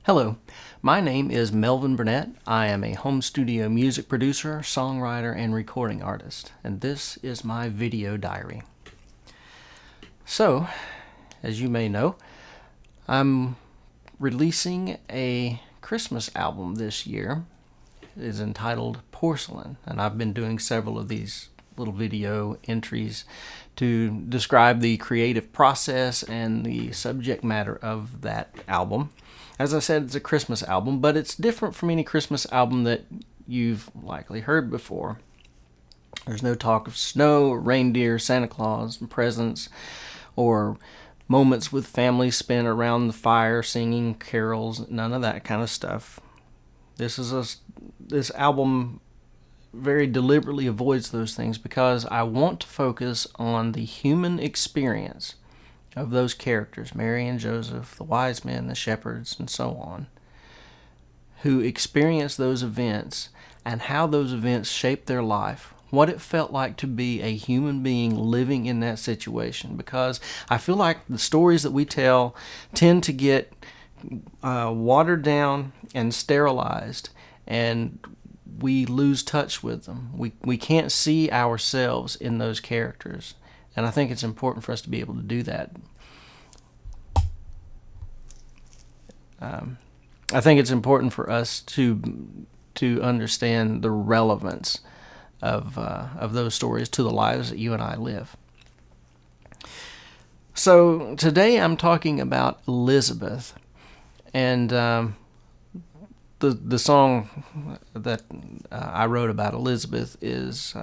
Hello, my name is M.W.Burnette. I am a home studio music producer, songwriter, and recording artist, and this is my video diary. So, as you may know, I'm releasing a Christmas album this year. It is entitled Porcelain, and I've been doing several of these little video entries to describe the creative process and the subject matter of that album. As I said, it's a Christmas album, but it's different from any Christmas album that you've likely heard before. There's no talk of snow, reindeer, Santa Claus, and presents, or moments with families spent around the fire singing carols, none of that kind of stuff. This album very deliberately avoids those things because I want to focus on the human experience of those characters, Mary and Joseph, the wise men, the shepherds, and so on, who experienced those events and how those events shaped their life, what it felt like to be a human being living in that situation. Because I feel like the stories that we tell tend to get watered down and sterilized, and we lose touch with them. We can't see ourselves in those characters. And I think it's important for us to be able to do that. I think it's important for us to understand the relevance of those stories to the lives that you and I live. So today I'm talking about Elizabeth, and the song that I wrote about Elizabeth is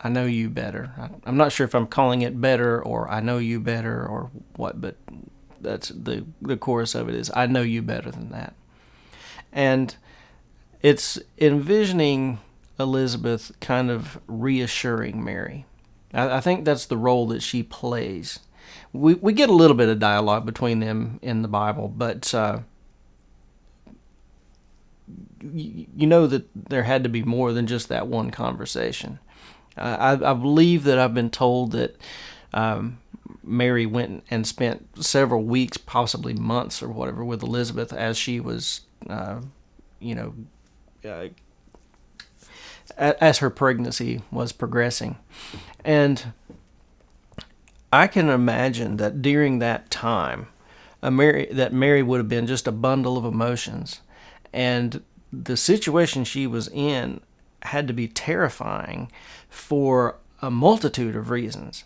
I Know You Better. I'm not sure if I'm calling it Better or I Know You Better or what, but that's the chorus of it is I Know You Better Than That. And it's envisioning Elizabeth kind of reassuring Mary. I think that's the role that she plays. We get a little bit of dialogue between them in the Bible, but you know that there had to be more than just that one conversation. I believe that I've been told that Mary went and spent several weeks, possibly months or whatever, with Elizabeth as she was, as her pregnancy was progressing. And I can imagine that during that time, Mary would have been just a bundle of emotions. And the situation she was in had to be terrifying for a multitude of reasons.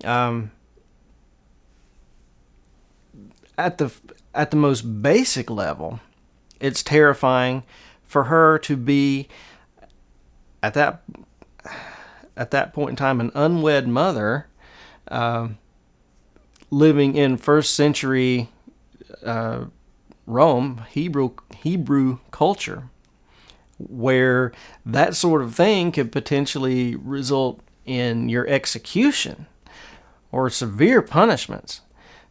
At the most basic level, it's terrifying for her to be at that point in time an unwed mother, living in first century Rome, Hebrew culture, where that sort of thing could potentially result in your execution or severe punishments,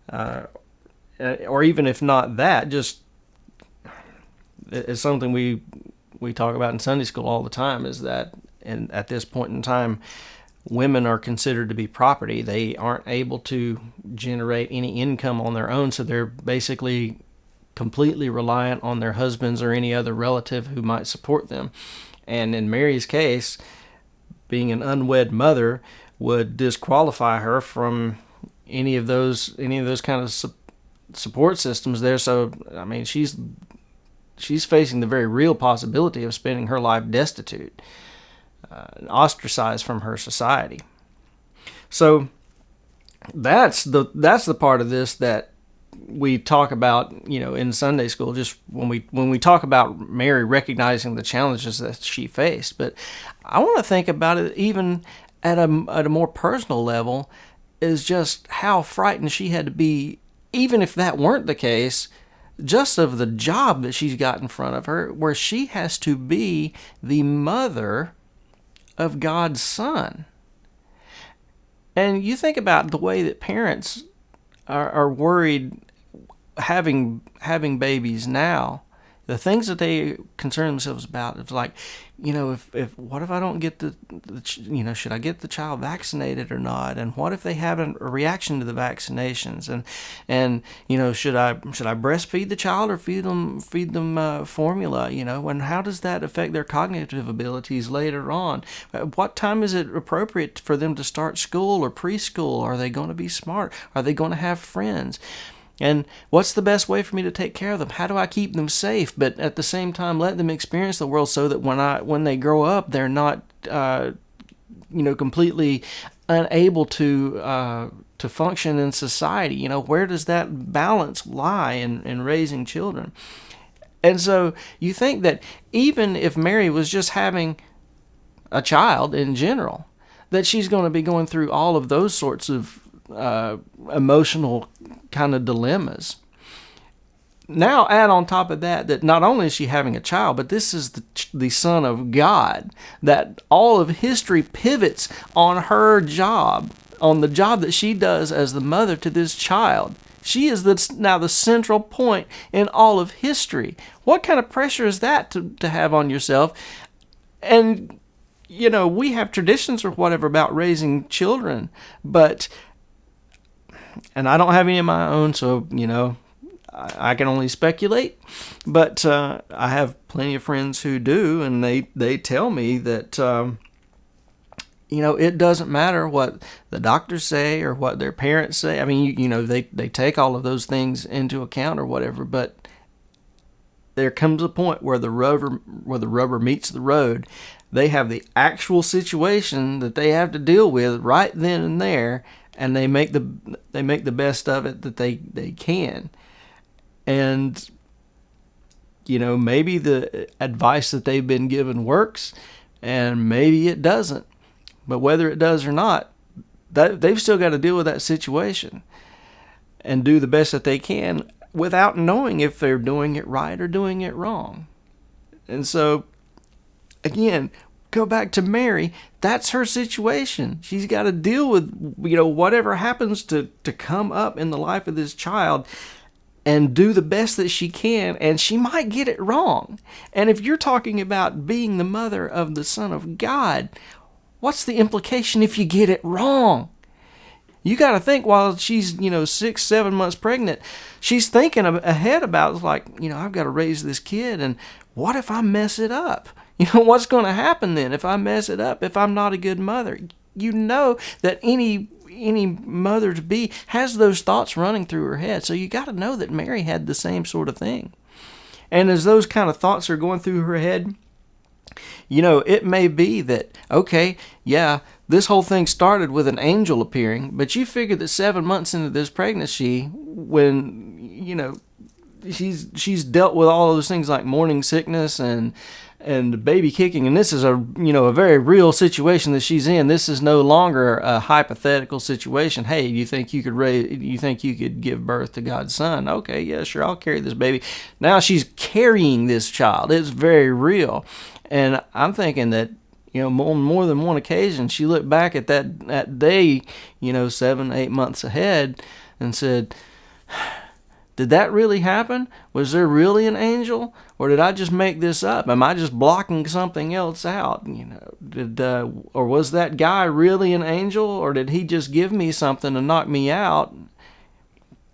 or even if not that, just it's something we talk about in Sunday school all the time, is that at this point in time, women are considered to be property. They aren't able to generate any income on their own, so they're basically completely reliant on their husbands or any other relative who might support them. And in Mary's case, being an unwed mother would disqualify her from any of those kind of support systems there. So I mean, she's facing the very real possibility of spending her life destitute, ostracized from her society. So that's the part of this that we talk about, in Sunday school, just when we talk about Mary recognizing the challenges that she faced. But I want to think about it even at a more personal level, is just how frightened she had to be, even if that weren't the case, just of the job that she's got in front of her, where she has to be the mother of God's Son. And you think about the way that parents are worried having babies now, the things that they concern themselves about is like, if what if I don't get should I get the child vaccinated or not, and what if they have a reaction to the vaccinations, and should I breastfeed the child or feed them formula, and how does that affect their cognitive abilities later on? What time is it appropriate for them to start school or preschool? Are they going to be smart? Are they going to have friends? And what's the best way for me to take care of them? How do I keep them safe, but at the same time let them experience the world so that when they grow up, they're not, completely unable to function in society? Where does that balance lie in raising children? And so you think that even if Mary was just having a child in general, that she's going to be going through all of those sorts of emotional kind of dilemmas. Now add on top of that not only is she having a child, but this is the Son of God, that all of history pivots on her job, on the job that she does as the mother to this child. She is now the central point in all of history. What kind of pressure is that to have on yourself? And, we have traditions or whatever about raising children, and I don't have any of my own, so, I can only speculate. But I have plenty of friends who do, and they tell me that, it doesn't matter what the doctors say or what their parents say. I mean, they take all of those things into account or whatever, but there comes a point where the rubber meets the road. They have the actual situation that they have to deal with right then and there, and they make the best of it that they can. And maybe the advice that they've been given works, and maybe it doesn't. But whether it does or not, they've still got to deal with that situation and do the best that they can without knowing if they're doing it right or doing it wrong. And so, again, go back to Mary. That's her situation. She's got to deal with, whatever happens to come up in the life of this child and do the best that she can. And she might get it wrong. And if you're talking about being the mother of the Son of God, what's the implication if you get it wrong? You got to think while she's, 6-7 months pregnant, she's thinking ahead about, I've got to raise this kid, and what if I mess it up? What's going to happen then if I mess it up, if I'm not a good mother? That any mother-to-be has those thoughts running through her head. So you got to know that Mary had the same sort of thing. And as those kind of thoughts are going through her head, it may be that, okay, yeah, this whole thing started with an angel appearing, but you figure that 7 months into this pregnancy, when, she's dealt with all those things like morning sickness and baby kicking, and this is a very real situation that she's in. This is no longer a hypothetical situation. Hey, you think you could give birth to God's son? Okay, yeah, sure, I'll carry this baby. Now she's carrying this child. It's very real. And I'm thinking that, on more than one occasion, she looked back at that day, 7-8 months ahead, and said, did that really happen? Was there really an angel? Or did I just make this up? Am I just blocking something else out? Or was that guy really an angel? Or did he just give me something to knock me out?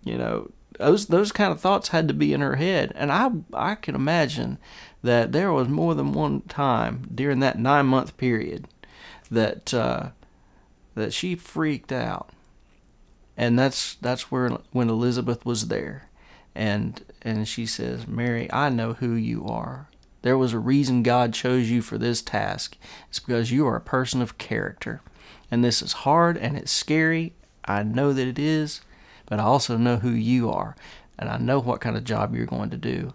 Those kind of thoughts had to be in her head. And I can imagine that there was more than one time during that 9-month period that she freaked out. And that's when Elizabeth was there. And she says, Mary, I know who you are. There was a reason God chose you for this task. It's because you are a person of character. And this is hard and it's scary. I know that it is, but I also know who you are. And I know what kind of job you're going to do.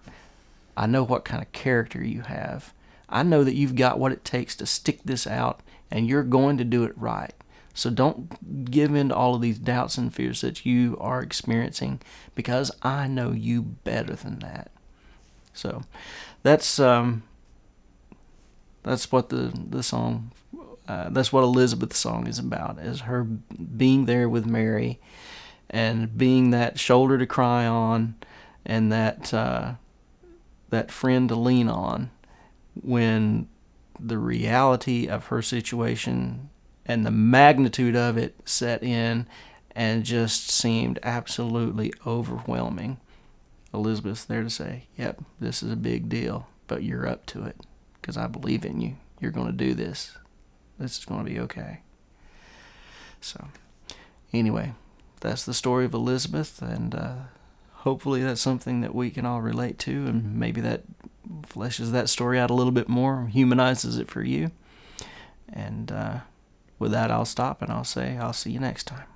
I know what kind of character you have. I know that you've got what it takes to stick this out, and you're going to do it right. So don't give in to all of these doubts and fears that you are experiencing, because I know you better than that. So that's what the song, that's what Elizabeth's song is about, is her being there with Mary and being that shoulder to cry on, and that that friend to lean on when the reality of her situation and the magnitude of it set in and just seemed absolutely overwhelming. Elizabeth's there to say, yep, this is a big deal, but you're up to it because I believe in you. You're going to do this. This is going to be okay. So, anyway, that's the story of Elizabeth, and hopefully that's something that we can all relate to, and maybe that fleshes that story out a little bit more, humanizes it for you. And with that, I'll stop and I'll say I'll see you next time.